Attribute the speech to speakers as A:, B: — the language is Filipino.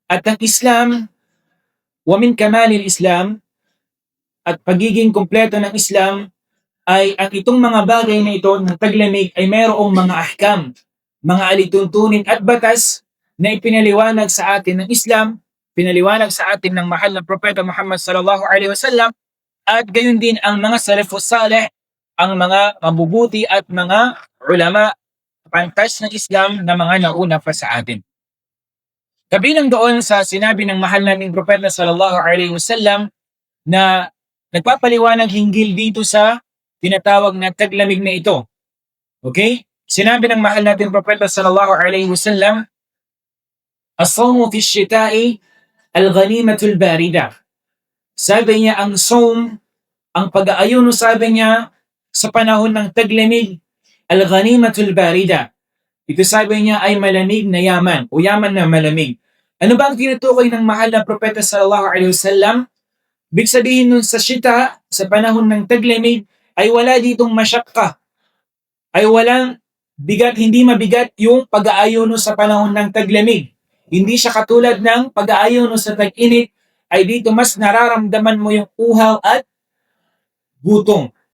A: At ang Islam, wa min kamalil Islam, at pagiging kumpleto ng Islam ay ang itong mga bagay na ito ng taglamig ay mayroong mga ahkam, mga alituntunin at batas na ipinaliwanag sa atin ng Islam, pinaliwanag sa atin ng mahal na Propeta Muhammad sallallahu alaihi wasallam, at gayon din ang mga salafus salih, ang mga mabubuti at mga ulama, pantas ng Islam na mga nauna pa sa atin. Kabilang doon sa sinabi ng mahal naming Propeta sallallahu alaihi wasallam na nagpapaliwanag hinggil dito sa tinatawag na taglamig na ito. Okay? Sinabi ng mahal natin Propeta sallallahu alaihi wasallam, "As-sawmu fi ash-shita'i al-ghanimatul barida." Sabi niya ang saum, ang pag-aayuno, sabi niya sa panahon ng taglamig, al-ghanimatul barida. Ito sabi niya ay malamig na yaman o yaman na malamig. Ano ba ang tinutukoy ng mahal na Propeta sallallahu alaihi wasallam? Big sabihin nun sa shita, sa panahon ng taglamig, ay wala ditong masyakka, ay walang bigat, hindi mabigat yung pag-aayuno sa panahon ng taglamig. Hindi siya katulad ng pag-aayuno sa tag-init, ay dito mas nararamdaman mo yung uhaw at gutom.